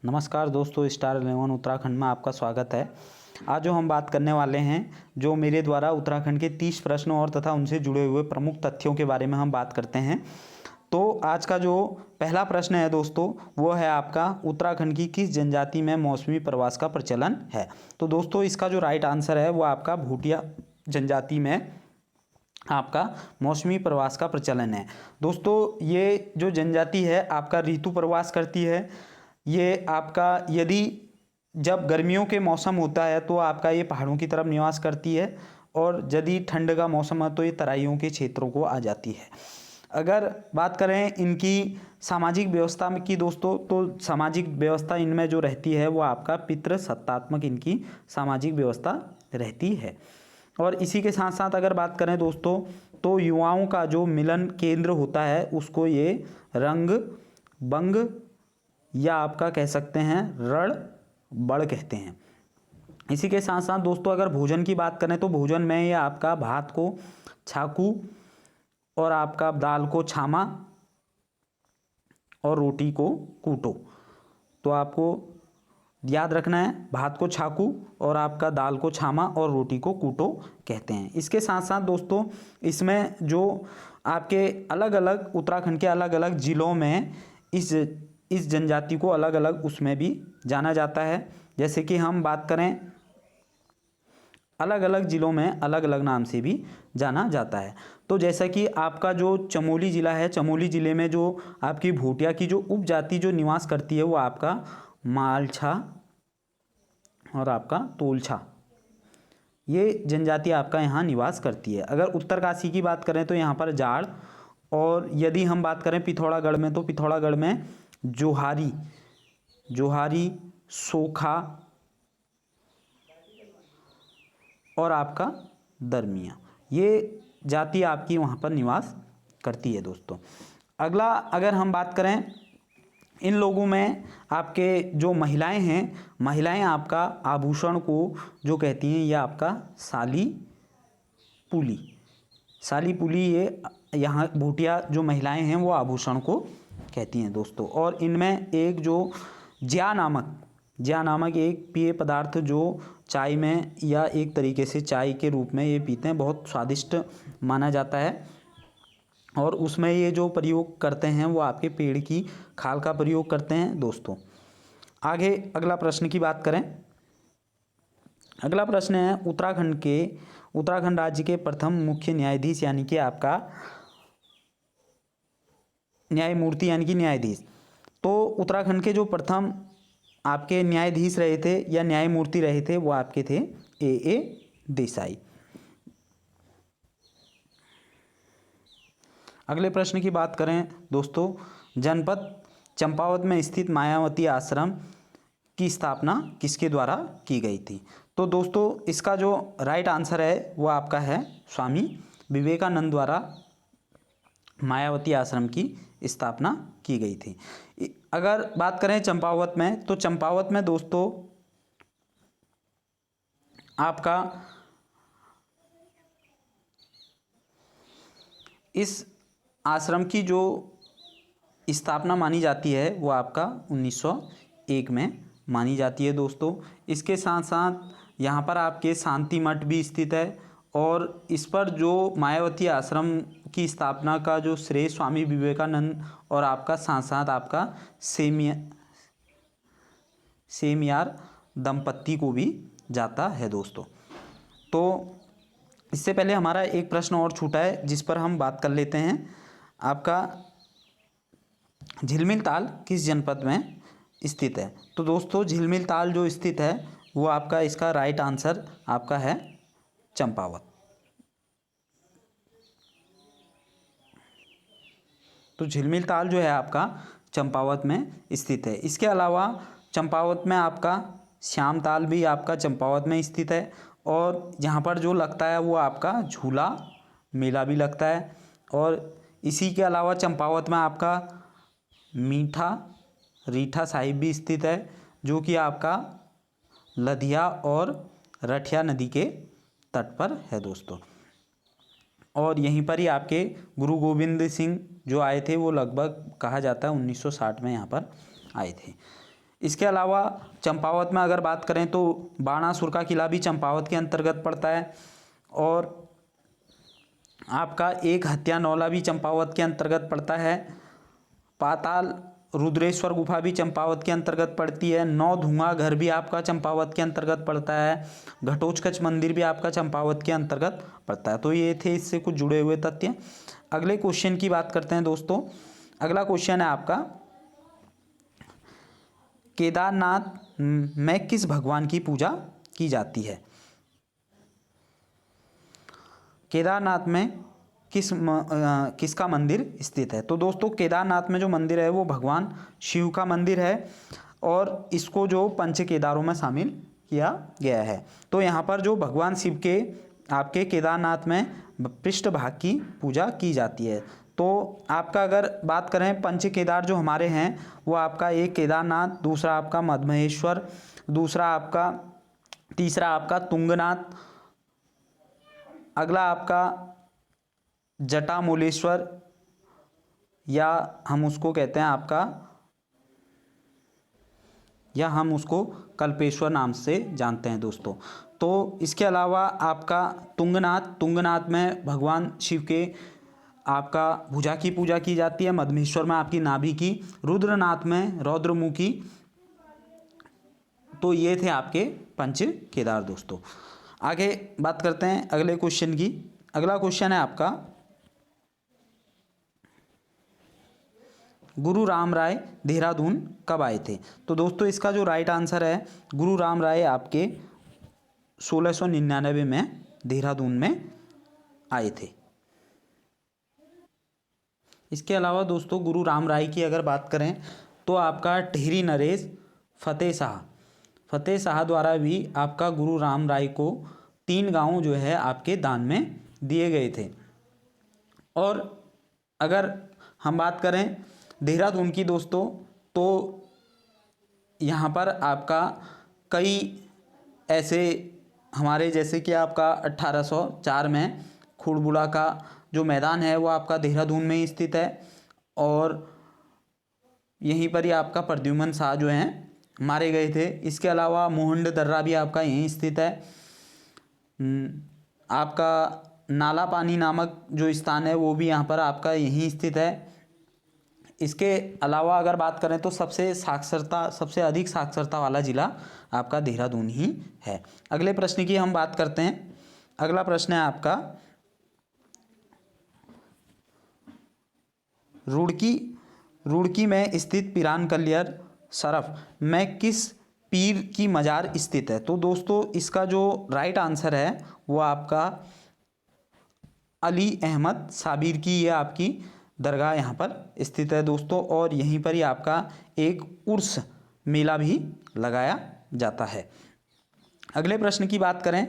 नमस्कार दोस्तों, स्टार 11 उत्तराखंड में आपका स्वागत है। आज जो हम बात करने वाले हैं, जो मेरे द्वारा उत्तराखंड के 30 प्रश्नों और तथा उनसे जुड़े हुए प्रमुख तथ्यों के बारे में हम बात करते हैं। तो आज का जो पहला प्रश्न है दोस्तों, वो है आपका उत्तराखंड की किस जनजाति में मौसमी प्रवास का प्रचलन है। तो दोस्तों इसका जो राइट आंसर है वो आपका भूटिया जनजाति में आपका मौसमी प्रवास का प्रचलन है। दोस्तों ये जो जनजाति है आपका ऋतु प्रवास करती है। ये आपका यदि जब गर्मियों के मौसम होता है तो आपका ये पहाड़ों की तरफ निवास करती है, और यदि ठंड का मौसम है तो ये तराइयों के क्षेत्रों को आ जाती है। अगर बात करें इनकी सामाजिक व्यवस्था की दोस्तों, तो सामाजिक व्यवस्था इनमें जो रहती है वो आपका पितृसत्तात्मक इनकी सामाजिक व्यवस्था रहती है। और इसी के साथ साथ अगर बात करें दोस्तों, तो युवाओं का जो मिलन केंद्र होता है उसको ये रंग बंग या आपका कह सकते हैं रण बड़ कहते हैं। इसी के साथ साथ दोस्तों अगर भोजन की बात करें तो भोजन में ये आपका भात को छाकू और आपका दाल को छामा और रोटी को कूटो। तो आपको याद रखना है, भात को छाकू और आपका दाल को छामा और रोटी को कूटो कहते हैं। इसके साथ साथ दोस्तों इसमें जो आपके अलग अलग उत्तराखंड के अलग अलग ज़िलों में इस जनजाति को अलग अलग उसमें भी जाना जाता है। जैसे कि हम बात करें, अलग अलग ज़िलों में अलग अलग नाम से भी जाना जाता है। तो जैसा कि आपका जो चमोली ज़िला है, चमोली ज़िले में जो आपकी भूटिया की जो उपजाति जो निवास करती है वो आपका मालछा और आपका तोलछा, ये जनजाति आपका यहाँ निवास करती है। अगर उत्तरकाशी की बात करें तो यहाँ पर जाड़, और यदि हम बात करें पिथौरागढ़ में तो पिथौरागढ़ में जोहारी सोखा और आपका दरमिया, ये जाति आपकी वहाँ पर निवास करती है दोस्तों। अगला अगर हम बात करें, इन लोगों में आपके जो महिलाएं हैं, महिलाएं आपका आभूषण को जो कहती हैं ये आपका साली पुली, ये यहाँ भूटिया जो महिलाएं हैं वो आभूषण को कहती हैं दोस्तों। और इनमें एक जो ज्या नामक एक पेय पदार्थ जो चाय में या एक तरीके से चाय के रूप में ये पीते हैं, बहुत स्वादिष्ट माना जाता है। और उसमें ये जो प्रयोग करते हैं वो आपके पेड़ की खाल का प्रयोग करते हैं दोस्तों। आगे अगला प्रश्न की बात करें, अगला प्रश्न है उत्तराखंड राज्य के प्रथम मुख्य न्यायाधीश यानी कि आपका न्यायमूर्ति यानी कि न्यायाधीश। तो उत्तराखंड के जो प्रथम आपके न्यायाधीश रहे थे या न्यायमूर्ति रहे थे वो आपके थे ए देसाई। अगले प्रश्न की बात करें दोस्तों, जनपद चंपावत में स्थित मायावती आश्रम की स्थापना किसके द्वारा की गई थी। तो दोस्तों इसका जो राइट आंसर है वो आपका है स्वामी विवेकानंद द्वारा मायावती आश्रम की स्थापना की गई थी। अगर बात करें चंपावत में, तो चंपावत में दोस्तों आपका इस आश्रम की जो स्थापना मानी जाती है वो आपका 1901 में मानी जाती है दोस्तों। इसके साथ साथ यहाँ पर आपके शांति मठ भी स्थित है, और इस पर जो मायावती आश्रम की स्थापना का जो श्रेय स्वामी विवेकानंद और आपका साथ साथ आपका सेमियार दंपत्ति को भी जाता है दोस्तों। तो इससे पहले हमारा एक प्रश्न और छूटा है जिस पर हम बात कर लेते हैं। आपका झिलमिल ताल किस जनपद में स्थित है। तो दोस्तों झिलमिल ताल जो स्थित है वो आपका, इसका राइट आंसर आपका है चंपावत। तो झिलमिल ताल जो है आपका चंपावत में स्थित है। इसके अलावा चंपावत में आपका श्याम ताल भी आपका चंपावत में स्थित है, और जहाँ पर जो लगता है वो आपका झूला मेला भी लगता है। और इसी के अलावा चंपावत में आपका रीठा साहिब भी स्थित है, जो कि आपका लधिया और रठिया नदी के तट पर है दोस्तों। और यहीं पर ही आपके गुरु गोविंद सिंह जो आए थे वो लगभग कहा जाता है 1960 में यहाँ पर आए थे। इसके अलावा चंपावत में अगर बात करें तो बाणासुर का किला भी चंपावत के अंतर्गत पड़ता है, और आपका एक हत्यानौला भी चंपावत के अंतर्गत पड़ता है। पाताल रुद्रेश्वर गुफा भी चंपावत के अंतर्गत पड़ती है। नौ धुआं घर भी आपका चंपावत के अंतर्गत पड़ता है। घटोत्कच मंदिर भी आपका चंपावत के अंतर्गत पड़ता है। तो ये थे इससे कुछ जुड़े हुए तथ्य। अगले क्वेश्चन की बात करते हैं दोस्तों। अगला क्वेश्चन है आपका, केदारनाथ में किस भगवान की पूजा की जाती है? केदारनाथ में किसका मंदिर स्थित है? तो दोस्तों केदारनाथ में जो मंदिर है वो भगवान शिव का मंदिर है, और इसको जो पंच केदारों में शामिल किया गया है। तो यहाँ पर जो भगवान शिव के आपके केदारनाथ में पृष्ठभाग की पूजा की जाती है। तो आपका अगर बात करें पंच केदार जो हमारे हैं वो आपका एक केदारनाथ, दूसरा आपका मधमहेश्वर, तीसरा आपका तुंगनाथ, अगला आपका जटामूलेश्वर, या हम उसको कहते हैं आपका, या हम उसको कल्पेश्वर नाम से जानते हैं दोस्तों। तो इसके अलावा आपका तुंगनाथ में भगवान शिव के आपका भुजा की पूजा की जाती है। मधमेश्वर में आपकी नाभि की, रुद्रनाथ में रौद्रमुखी। तो ये थे आपके पंच केदार दोस्तों। आगे बात करते हैं अगले क्वेश्चन की। अगला क्वेश्चन है आपका, गुरु राम राय देहरादून कब आए थे? तो दोस्तों इसका जो राइट आंसर है, गुरु राम राय आपके 1699 में देहरादून में आए थे। इसके अलावा दोस्तों गुरु राम राय की अगर बात करें तो आपका टिहरी नरेश फतेह शाह द्वारा भी आपका गुरु राम राय को 3 गांव जो है आपके दान में दिए गए थे। और अगर हम बात करें देहरादून की दोस्तों, तो यहाँ पर आपका कई ऐसे हमारे जैसे कि आपका 1804 में खुड़बुड़ा का जो मैदान है वो आपका देहरादून में ही स्थित है, और यहीं पर ही आपका प्रद्युमन शाह जो हैं मारे गए थे। इसके अलावा मोहंड दर्रा भी आपका यहीं स्थित है। आपका नाला पानी नामक जो स्थान है वो भी यहाँ पर आपका यहीं स्थित है। इसके अलावा अगर बात करें तो सबसे अधिक साक्षरता वाला जिला आपका देहरादून ही है। अगले प्रश्न की हम बात करते हैं। अगला प्रश्न है आपका, रुड़की में स्थित पिरान कलियर शरफ में किस पीर की मजार स्थित है? तो दोस्तों इसका जो राइट आंसर है वो आपका अली अहमद साबिर की ये आपकी दरगाह यहाँ पर स्थित है दोस्तों, और यहीं पर ही आपका एक उर्स मेला भी लगाया जाता है। अगले प्रश्न की बात करें।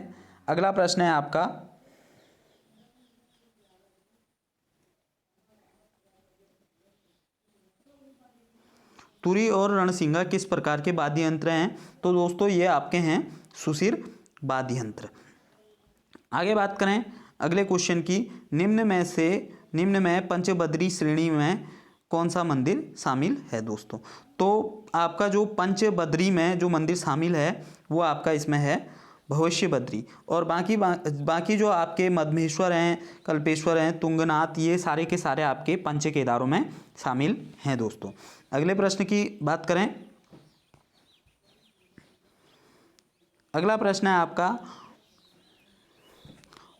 अगला प्रश्न है आपका, तुरी और रणसिंगा किस प्रकार के वाद्य यंत्र हैं? तो दोस्तों ये आपके हैं सुशिर वाद्य यंत्र। आगे बात करें अगले क्वेश्चन की, निम्न में पंचबद्री श्रेणी में कौन सा मंदिर शामिल है दोस्तों? तो आपका जो पंचबद्री में जो मंदिर शामिल है वो आपका इसमें है भविष्य बद्री, और बाकी जो आपके मधमेश्वर हैं, कल्पेश्वर हैं, तुंगनाथ, ये सारे के सारे आपके पंच केदारों में शामिल हैं दोस्तों। अगले प्रश्न की बात करें। अगला प्रश्न है आपका,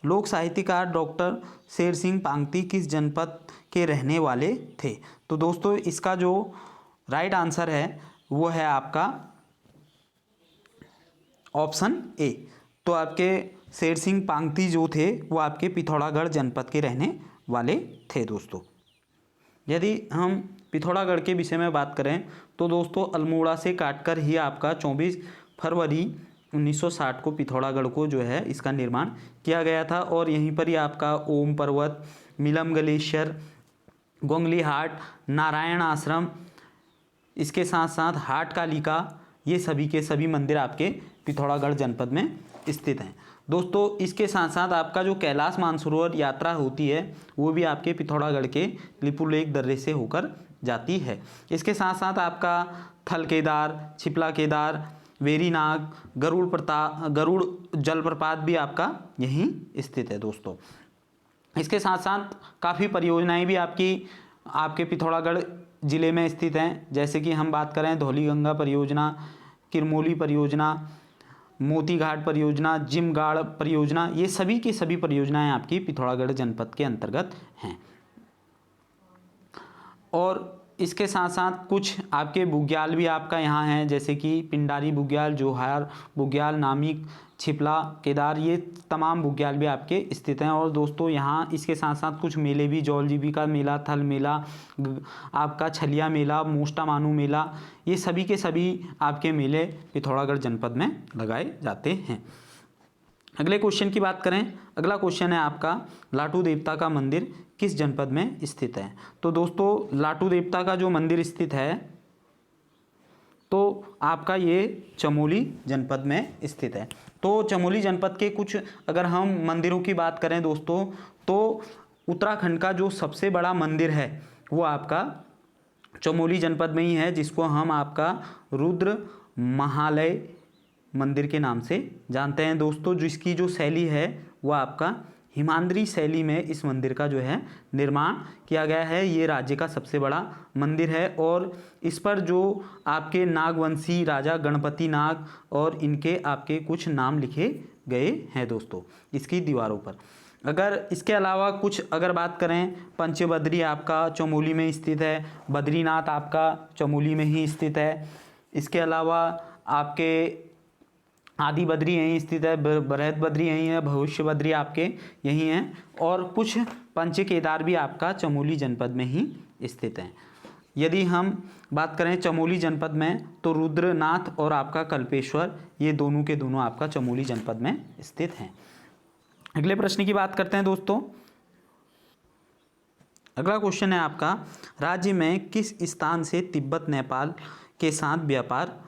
लोक साहित्यकार डॉक्टर शेर सिंह पांगती किस जनपद के रहने वाले थे? तो दोस्तों इसका जो राइट आंसर है वो है आपका ऑप्शन ए। तो आपके शेर सिंह पांगती जो थे वो आपके पिथौरागढ़ जनपद के रहने वाले थे दोस्तों। यदि हम पिथौरागढ़ के विषय में बात करें तो दोस्तों अल्मोड़ा से काटकर ही आपका 24 फरवरी 1960 को पिथौरागढ़ को जो है इसका निर्माण किया गया था, और यहीं पर ही आपका ओम पर्वत, मिलम ग्लेशियर, गोंगली हाट, नारायण आश्रम, इसके साथ साथ हाट कालिका, ये सभी के सभी मंदिर आपके पिथौरागढ़ जनपद में स्थित हैं दोस्तों। इसके साथ साथ आपका जो कैलाश मानसरोवर यात्रा होती है वो भी आपके पिथौरागढ़ के लिपुलेख दर्रे से होकर जाती है। इसके साथ साथ आपका थल केदार, छिपला केदार, वेरीनाग, गरुड़ जलप्रपात भी आपका यहीं स्थित है दोस्तों। इसके साथ साथ काफ़ी परियोजनाएं भी आपके पिथौरागढ़ ज़िले में स्थित हैं, जैसे कि हम बात करें धौलीगंगा परियोजना, किरमोली परियोजना, मोती घाट परियोजना, जिमगाड़ परियोजना, ये सभी की सभी परियोजनाएं आपकी पिथौरागढ़ जनपद के अंतर्गत हैं। और इसके साथ साथ कुछ आपके बुग्याल भी आपका यहाँ हैं, जैसे कि पिंडारी बुग्याल, जोहार बुग्याल, नामिक, छिपला केदार, ये तमाम बुग्याल भी आपके स्थित हैं। और दोस्तों यहाँ इसके साथ साथ कुछ मेले भी, जौल जीविका मेला, थल मेला, आपका छलिया मेला, मोष्टा मानू मेला, ये सभी के सभी आपके मेले पिथौरागढ़ जनपद में लगाए जाते हैं। अगले क्वेश्चन की बात करें, अगला क्वेश्चन है आपका लाटू देवता का मंदिर किस जनपद में स्थित है। तो दोस्तों लाटू देवता का जो मंदिर स्थित है तो आपका ये चमोली जनपद में स्थित है। तो चमोली जनपद के कुछ अगर हम मंदिरों की बात करें दोस्तों, तो उत्तराखंड का जो सबसे बड़ा मंदिर है वो आपका चमोली जनपद में ही है, जिसको हम आपका रुद्र महालय मंदिर के नाम से जानते हैं दोस्तों। जिसकी जो शैली है वो आपका हिमाद्री शैली में इस मंदिर का जो है निर्माण किया गया है। ये राज्य का सबसे बड़ा मंदिर है और इस पर जो आपके नागवंशी राजा गणपति नाग और इनके आपके कुछ नाम लिखे गए हैं दोस्तों इसकी दीवारों पर। अगर इसके अलावा कुछ अगर बात करें, पंचबद्री आपका चमोली में स्थित है, बद्रीनाथ आपका चमोली में ही स्थित है। इसके अलावा आपके आदि बद्री यहीं स्थित है, बृहद बद्री यहीं है, भविष्य बद्री आपके यहीं हैं और कुछ पंच केदार भी आपका चमोली जनपद में ही स्थित हैं। यदि हम बात करें चमोली जनपद में तो रुद्रनाथ और आपका कल्पेश्वर, ये दोनों के दोनों आपका चमोली जनपद में स्थित हैं। अगले प्रश्न की बात करते हैं दोस्तों। अगला क्वेश्चन है आपका, राज्य में किस स्थान से तिब्बत नेपाल के साथ व्यापार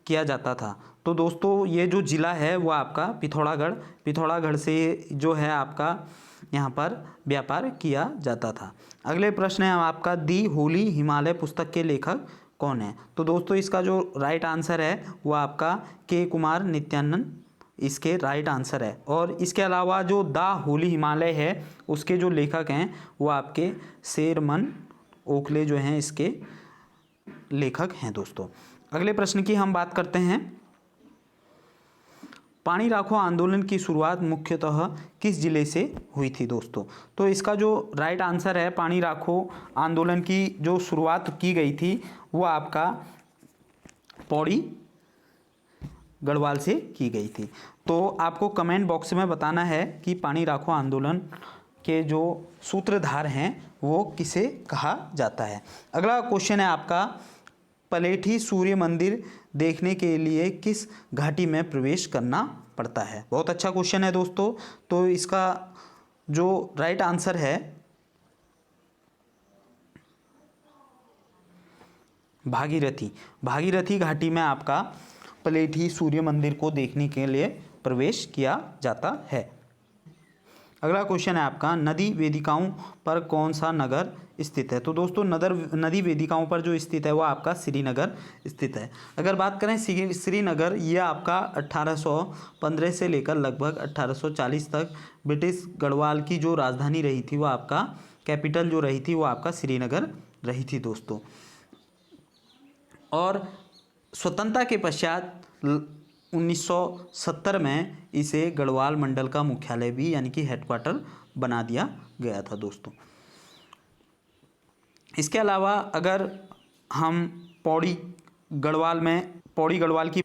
किया जाता था। तो दोस्तों ये जो ज़िला है वो आपका पिथौरागढ़ से जो है आपका यहाँ पर व्यापार किया जाता था। अगले प्रश्न है आपका, दी होली हिमालय पुस्तक के लेखक कौन है। तो दोस्तों इसका जो राइट आंसर है वो आपका के कुमार नित्यानंद इसके राइट आंसर है। और इसके अलावा जो द होली हिमालय है उसके जो लेखक हैं वो आपके शेरमन ओखले जो हैं इसके लेखक हैं दोस्तों। अगले प्रश्न की हम बात करते हैं, पानी राखो आंदोलन की शुरुआत मुख्यतः किस जिले से हुई थी दोस्तों। तो इसका जो राइट आंसर है, पानी राखो आंदोलन की जो शुरुआत की गई थी वो आपका पौड़ी गढ़वाल से की गई थी। तो आपको कमेंट बॉक्स में बताना है कि पानी राखो आंदोलन के जो सूत्रधार हैं वो किसे कहा जाता है। अगला क्वेश्चन है आपका, पलेठी सूर्य मंदिर देखने के लिए किस घाटी में प्रवेश करना पड़ता है। बहुत अच्छा क्वेश्चन है दोस्तों। तो इसका जो राइट आंसर है भागीरथी घाटी में आपका पलेठी सूर्य मंदिर को देखने के लिए प्रवेश किया जाता है। अगला क्वेश्चन है आपका, नदी वेदिकाओं पर कौन सा नगर स्थित है। तो दोस्तों नदी वेदिकाओं पर जो स्थित है वो आपका श्रीनगर स्थित है। अगर बात करें श्रीनगर, ये आपका 1815 से लेकर लगभग 1840 तक ब्रिटिश गढ़वाल की जो राजधानी रही थी वो आपका कैपिटल जो रही थी वो आपका श्रीनगर रही थी दोस्तों। और स्वतंत्रता के पश्चात 1970 में इसे गढ़वाल मंडल का मुख्यालय भी यानी कि हेडक्वार्टर बना दिया गया था दोस्तों। इसके अलावा अगर हम पौड़ी गढ़वाल की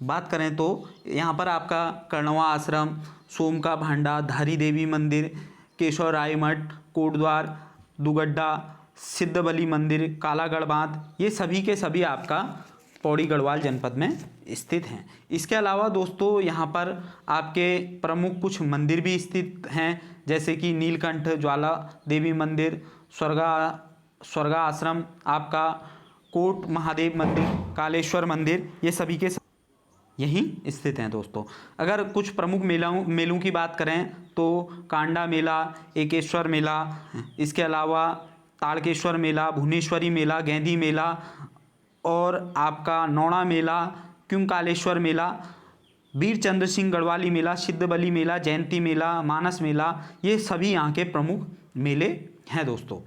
बात करें तो यहाँ पर आपका कर्णवा आश्रम, सोम का भांडा, धारी देवी मंदिर, केशव राय मठ, कोटद्वार, दुगड्डा, सिद्धबली मंदिर, कालागढ़ बांध, ये सभी के सभी आपका पौड़ी गढ़वाल जनपद में स्थित हैं। इसके अलावा दोस्तों यहाँ पर आपके प्रमुख कुछ मंदिर भी स्थित हैं, जैसे कि नीलकंठ ज्वाला देवी मंदिर, स्वर्गा आश्रम, आपका कोट महादेव मंदिर, कालेश्वर मंदिर, ये सभी के यहीं स्थित हैं दोस्तों। अगर कुछ प्रमुख मेलों की बात करें तो कांडा मेला, एकेश्वर मेला, इसके अलावा ताड़केश्वर मेला, भुवनेश्वरी मेला, गेंदी मेला और आपका नौड़ा मेला, क्योंकालेश्वर मेला, वीर चंद्र सिंह गढ़वाली मेला, सिद्धबली मेला, जयंती मेला, मानस मेला, ये सभी यहाँ के प्रमुख मेले हैं दोस्तों।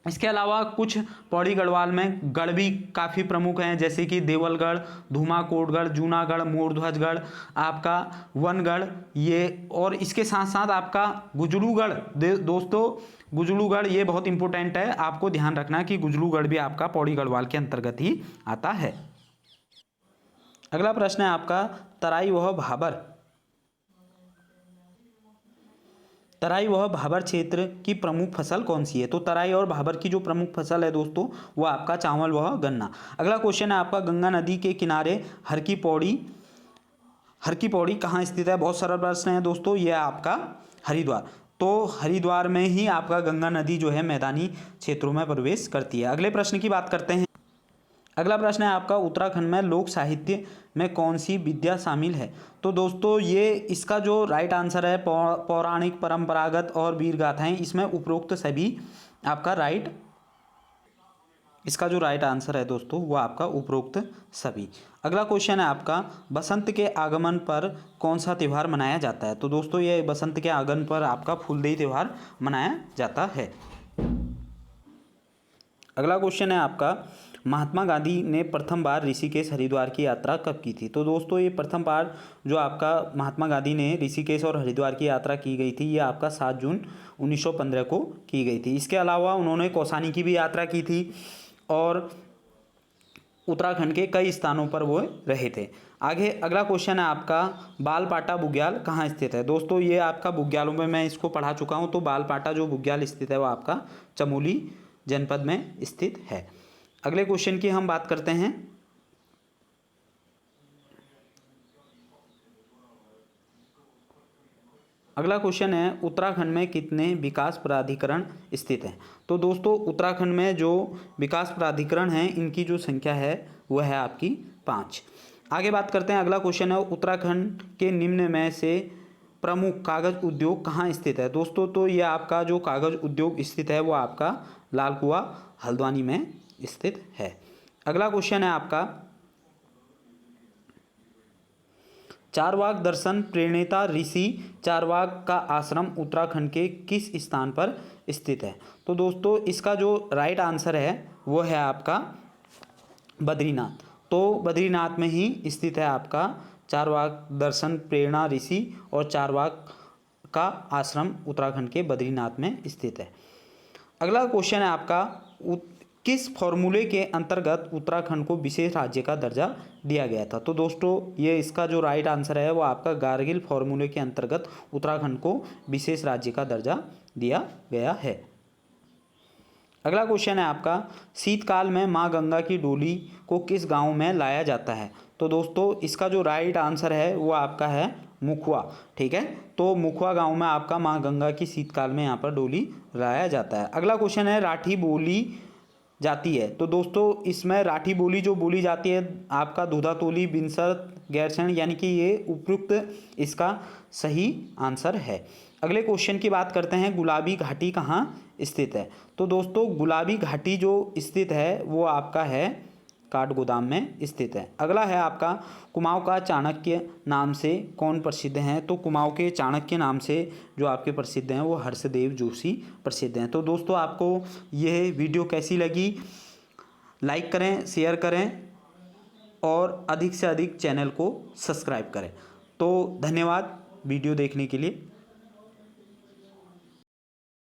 इसके अलावा कुछ पौड़ी गढ़वाल में गढ़ भी काफ़ी प्रमुख हैं, जैसे कि देवलगढ़, धूमाकोटगढ़, जूनागढ़, मोरध्वजगढ़, आपका वनगढ़, ये और इसके साथ साथ आपका गुजरूगढ़। दोस्तों गुजरूगढ़ ये बहुत इंपॉर्टेंट है, आपको ध्यान रखना कि गुजरूगढ़ भी आपका पौड़ी गढ़वाल के अंतर्गत ही आता है। अगला प्रश्न है आपका तराई वह भाबर। तराई वह भाबर क्षेत्र की प्रमुख फसल कौन सी है? तो तराई और भाबर की जो प्रमुख फसल है दोस्तों वो आपका चावल वह गन्ना। अगला क्वेश्चन है आपका गंगा नदी के किनारे हर की पौड़ी कहाँ स्थित है? बहुत सरल प्रश्न है दोस्तों, यह आपका हरिद्वार। तो हरिद्वार में ही आपका गंगा नदी जो है मैदानी क्षेत्रों में प्रवेश करती है। अगले प्रश्न की बात करते हैं। अगला प्रश्न है आपका उत्तराखंड में लोक साहित्य में कौन सी विद्या शामिल है? तो दोस्तों ये इसका जो राइट आंसर है पौराणिक, परंपरागत और वीर गाथाएं, इसमें उपरोक्त सभी आपका इसका जो राइट आंसर है दोस्तों वो आपका उपरोक्त सभी। अगला क्वेश्चन है आपका बसंत के आगमन पर कौन सा त्यौहार मनाया जाता है? तो दोस्तों ये बसंत के आगमन पर आपका फूलदेई त्यौहार मनाया जाता है। अगला क्वेश्चन है आपका महात्मा गांधी ने प्रथम बार ऋषिकेश हरिद्वार की यात्रा कब की थी? तो दोस्तों ये प्रथम बार जो आपका महात्मा गांधी ने ऋषिकेश और हरिद्वार की यात्रा की गई थी ये आपका 7 जून 1915 को की गई थी। इसके अलावा उन्होंने कौसानी की भी यात्रा की थी और उत्तराखंड के कई स्थानों पर वो रहे थे। आगे अगला क्वेश्चन है आपका बालपाटा बुग्याल कहाँ स्थित है? दोस्तों ये आपका बुग्यालों में मैं इसको पढ़ा चुका हूँ। तो बालपाटा जो बुग्याल स्थित है वो आपका चमोली जनपद में स्थित है। अगले क्वेश्चन की हम बात करते हैं। अगला क्वेश्चन है उत्तराखंड में कितने विकास प्राधिकरण स्थित हैं? तो दोस्तों उत्तराखंड में जो विकास प्राधिकरण हैं इनकी जो संख्या है वो है आपकी 5। आगे बात करते हैं। अगला क्वेश्चन है उत्तराखंड के निम्न में से प्रमुख कागज उद्योग कहाँ स्थित है? दोस्तों तो ये आपका जो कागज उद्योग स्थित है वो आपका लाल कुआं हल्द्वानी में स्थित है। अगला क्वेश्चन है आपका चारवाक दर्शन प्रणेता ऋषि चारवाक का आश्रम उत्तराखंड के किस स्थान पर स्थित है? तो दोस्तों इसका जो राइट आंसर है वो है आपका बद्रीनाथ। तो बद्रीनाथ में ही स्थित है आपका चारवाक दर्शन प्रेरणा ऋषि और चारवाक का आश्रम उत्तराखंड के बद्रीनाथ में स्थित है। अगला क्वेश्चन है आपका किस फॉर्मूले के अंतर्गत उत्तराखंड को विशेष राज्य का दर्जा दिया गया था? तो दोस्तों ये इसका जो राइट आंसर है वो आपका गार्गिल फॉर्मूले के अंतर्गत उत्तराखंड को विशेष राज्य का दर्जा दिया गया है। अगला क्वेश्चन है आपका शीतकाल में माँ गंगा की डोली को किस गांव में लाया जाता है? तो दोस्तों इसका जो राइट आंसर है वो आपका है मुखवा। ठीक है, तो मुखवा गांव में आपका माँ गंगा की शीतकाल में यहाँ पर डोली लाया जाता है। अगला क्वेश्चन है राठी बोली जाती है? तो दोस्तों इसमें राठी बोली जो बोली जाती है आपका दूधातोली, बिनसर, गैरसैंण, यानी कि ये उपयुक्त इसका सही आंसर है। अगले क्वेश्चन की बात करते हैं गुलाबी घाटी कहाँ स्थित है? तो दोस्तों गुलाबी घाटी जो स्थित है वो आपका है काठगोदाम में स्थित है। अगला है आपका कुमाऊं का चाणक्य नाम से कौन प्रसिद्ध हैं? तो कुमाऊं के चाणक्य नाम से जो आपके प्रसिद्ध हैं वो हर्षदेव जोशी प्रसिद्ध हैं। तो दोस्तों आपको यह वीडियो कैसी लगी? लाइक करें, शेयर करें और अधिक से अधिक चैनल को सब्सक्राइब करें। तो धन्यवाद वीडियो देखने के लिए।